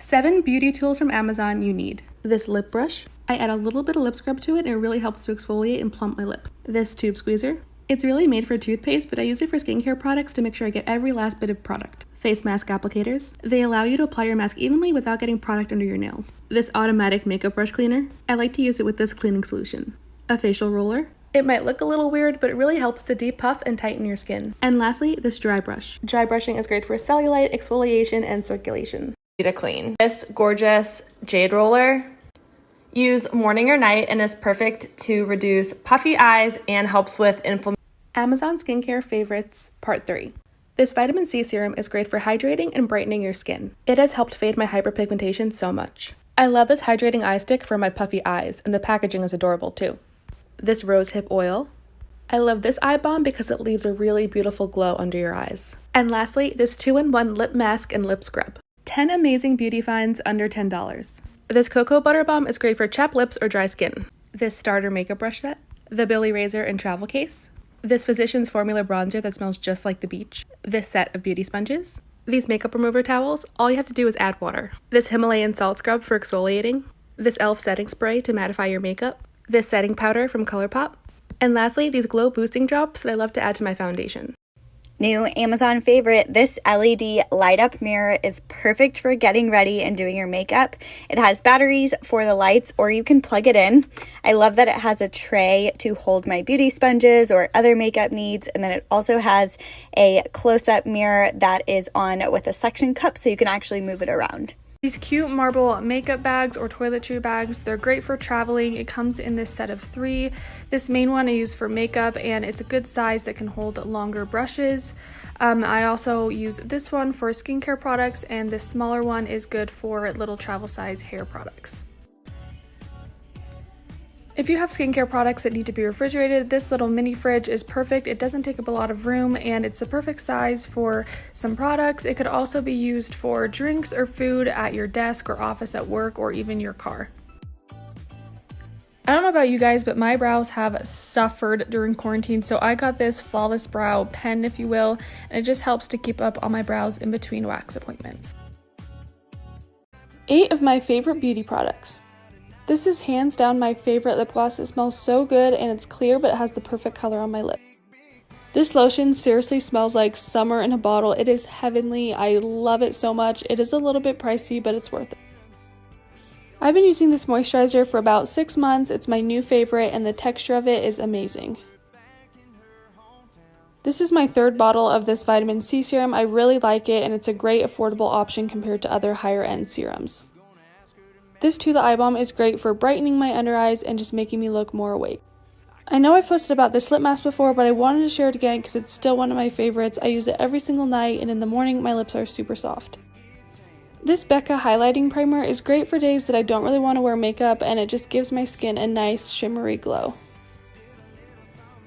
7 beauty tools from Amazon you need. This lip brush. I add a little bit of lip scrub to it and it really helps to exfoliate and plump my lips. This tube squeezer. It's really made for toothpaste, but I use it for skincare products to make sure I get every last bit of product. Face mask applicators. They allow you to apply your mask evenly without getting product under your nails. This automatic makeup brush cleaner. I like to use it with this cleaning solution. A facial roller. It might look a little weird, but it really helps to depuff and tighten your skin. And lastly, this dry brush. Dry brushing is great for cellulite, exfoliation, and circulation. To clean. This gorgeous jade roller. Use morning or night and is perfect to reduce puffy eyes and helps with inflammation. Amazon Skincare Favorites Part 3. This vitamin C serum is great for hydrating and brightening your skin. It has helped fade my hyperpigmentation so much. I love this hydrating eye stick for my puffy eyes, and the packaging is adorable too. This Rosehip Oil. I love this eye balm because it leaves a really beautiful glow under your eyes. And lastly, this 2-in-1 lip mask and lip scrub. 10 amazing beauty finds under $10. This cocoa butter balm is great for chapped lips or dry skin. This starter makeup brush set. The Billy razor and travel case. This Physicians Formula bronzer that smells just like the beach. This set of beauty sponges. These makeup remover towels, all you have to do is add water. This Himalayan salt scrub for exfoliating. This e.l.f. setting spray to mattify your makeup. This setting powder from ColourPop. And lastly, these glow boosting drops that I love to add to my foundation. New Amazon favorite, this LED light up mirror is perfect for getting ready and doing your makeup. It has batteries for the lights, or you can plug it in. I love that it has a tray to hold my beauty sponges or other makeup needs, and then it also has a close-up mirror that is on with a suction cup so you can actually move it around. These cute marble makeup bags or toiletry bags, they're great for traveling. It comes in this set of 3. This main one I use for makeup, and it's a good size that can hold longer brushes. I also use this one for skincare products, and this smaller one is good for little travel size hair products. If you have skincare products that need to be refrigerated, this little mini fridge is perfect. It doesn't take up a lot of room, and it's the perfect size for some products. It could also be used for drinks or food at your desk or office at work, or even your car. I don't know about you guys, but my brows have suffered during quarantine, so I got this Flawless Brow pen, if you will, and it just helps to keep up on my brows in between wax appointments. 8 of my favorite beauty products. This is hands down my favorite lip gloss. It smells so good and it's clear, but it has the perfect color on my lip. This lotion seriously smells like summer in a bottle. It is heavenly. I love it so much. It is a little bit pricey, but it's worth it. I've been using this moisturizer for about 6 months. It's my new favorite and the texture of it is amazing. This is my 3rd bottle of this vitamin C serum. I really like it and it's a great affordable option compared to other higher end serums. This TULA Eye Balm is great for brightening my under eyes and just making me look more awake. I know I've posted about this lip mask before, but I wanted to share it again because it's still one of my favorites. I use it every single night, and in the morning my lips are super soft. This Becca highlighting primer is great for days that I don't really want to wear makeup, and it just gives my skin a nice shimmery glow.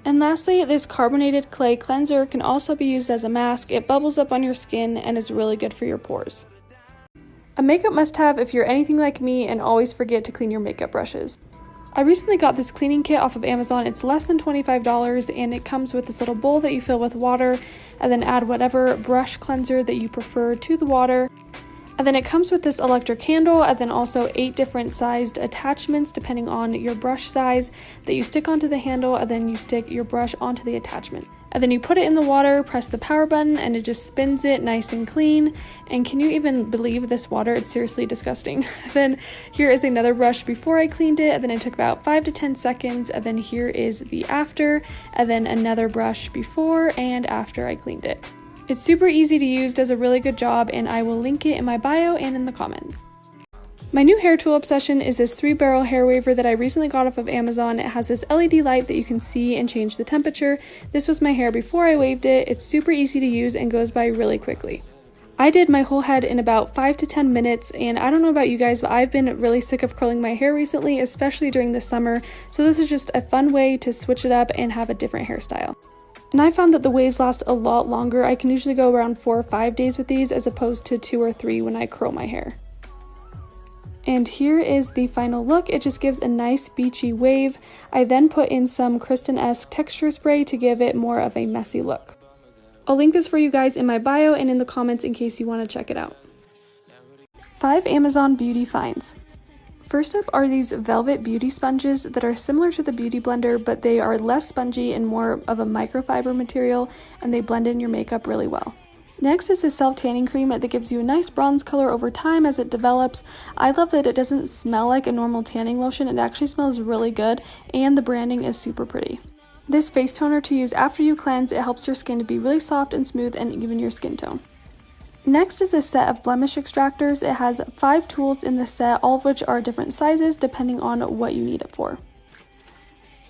And lastly, this carbonated clay cleanser can also be used as a mask. It bubbles up on your skin and is really good for your pores. A makeup must-have if you're anything like me and always forget to clean your makeup brushes. I recently got this cleaning kit off of Amazon. It's less than $25 and it comes with this little bowl that you fill with water and then add whatever brush cleanser that you prefer to the water. And then it comes with this electric candle and then also 8 different sized attachments depending on your brush size that you stick onto the handle, and then you stick your brush onto the attachment. And then you put it in the water, press the power button, and it just spins it nice and clean. And can you even believe this water? It's seriously disgusting. Then here is another brush before I cleaned it, and then it took about 5 to 10 seconds. And then here is the after, and then another brush before and after I cleaned it. It's super easy to use, does a really good job, and I will link it in my bio and in the comments. My new hair tool obsession is this 3-barrel hair waver that I recently got off of Amazon. It has this LED light that you can see and change the temperature. This was my hair before I waved it. It's super easy to use and goes by really quickly. I did my whole head in about 5 to 10 minutes, and I don't know about you guys, but I've been really sick of curling my hair recently, especially during the summer, so this is just a fun way to switch it up and have a different hairstyle. And I found that the waves last a lot longer. I can usually go around 4 or 5 days with these as opposed to 2 or 3 when I curl my hair. And here is the final look. It just gives a nice beachy wave. I then put in some Kristen-esque texture spray to give it more of a messy look. I'll link this for you guys in my bio and in the comments in case you want to check it out. 5 Amazon beauty finds. First up are these velvet beauty sponges that are similar to the Beauty Blender, but they are less spongy and more of a microfiber material, and they blend in your makeup really well. Next is this self-tanning cream that gives you a nice bronze color over time as it develops. I love that it doesn't smell like a normal tanning lotion. It actually smells really good, and the branding is super pretty. This face toner to use after you cleanse, it helps your skin to be really soft and smooth and even your skin tone. Next is a set of blemish extractors. It has 5 tools in the set, all of which are different sizes depending on what you need it for.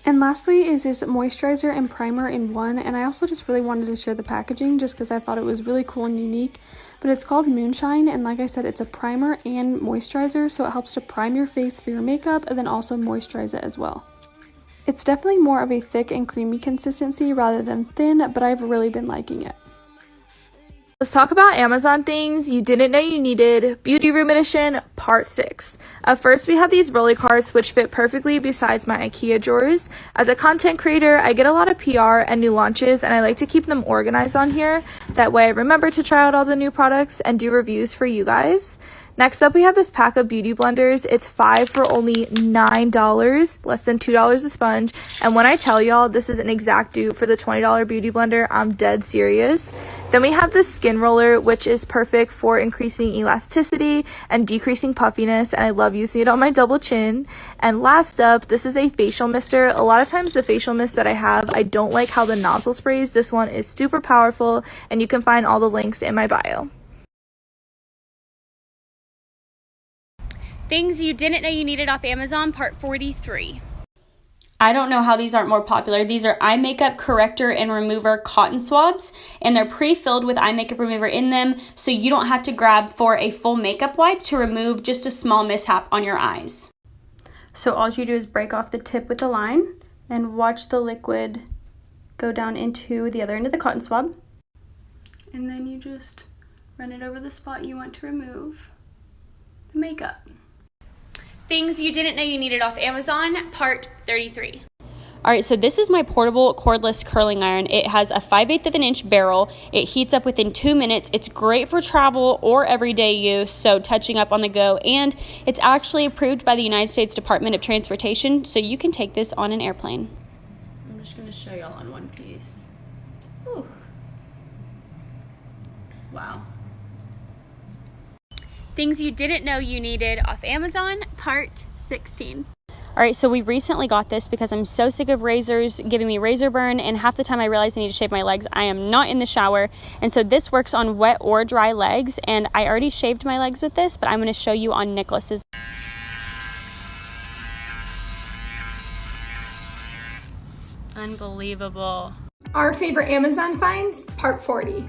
And lastly is this moisturizer and primer in one, and I also just really wanted to share the packaging just because I thought it was really cool and unique. But it's called Moonshine, and like I said, it's a primer and moisturizer, so it helps to prime your face for your makeup and then also moisturize it as well. It's definitely more of a thick and creamy consistency rather than thin, but I've really been liking it. Let's talk about Amazon things you didn't know you needed, Beauty Room Edition, Part 6. First, we have these rolly carts which fit perfectly besides my IKEA drawers. As a content creator, I get a lot of PR and new launches, and I like to keep them organized on here. That way I remember to try out all the new products and do reviews for you guys. Next up, we have this pack of beauty blenders. It's 5 for only $9, less than $2 a sponge. And when I tell y'all this is an exact dupe for the $20 beauty blender, I'm dead serious. Then we have this skin roller, which is perfect for increasing elasticity and decreasing puffiness, and I love using it on my double chin. And last up, this is a facial mister. A lot of times the facial mist that I have, I don't like how the nozzle sprays. This one is super powerful, and you can find all the links in my bio. Things you didn't know you needed off Amazon, part 43. I don't know how these aren't more popular. These are eye makeup corrector and remover cotton swabs, and they're pre-filled with eye makeup remover in them, so you don't have to grab for a full makeup wipe to remove just a small mishap on your eyes. So all you do is break off the tip with the line and watch the liquid go down into the other end of the cotton swab. And then you just run it over the spot you want to remove the makeup. Things you didn't know you needed off Amazon, part 33. All right, so this is my portable cordless curling iron. It has a 5/8 of an inch barrel. It heats up within 2 minutes. It's great for travel or everyday use, so touching up on the go. And it's actually approved by the United States Department of Transportation, so you can take this on an airplane. I'm just gonna show y'all on one piece. Ooh. Wow. Things you didn't know you needed off Amazon, part 16. All right, so we recently got this because I'm so sick of razors giving me razor burn, and half the time I realize I need to shave my legs, I am not in the shower. And so this works on wet or dry legs, and I already shaved my legs with this, but I'm gonna show you on Nicholas's. Unbelievable. Our favorite Amazon finds, part 40.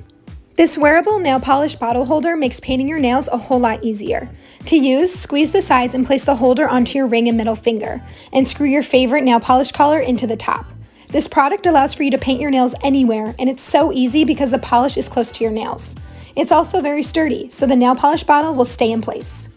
This wearable nail polish bottle holder makes painting your nails a whole lot easier. To use, squeeze the sides and place the holder onto your ring and middle finger, and screw your favorite nail polish color into the top. This product allows for you to paint your nails anywhere, and it's so easy because the polish is close to your nails. It's also very sturdy, so the nail polish bottle will stay in place.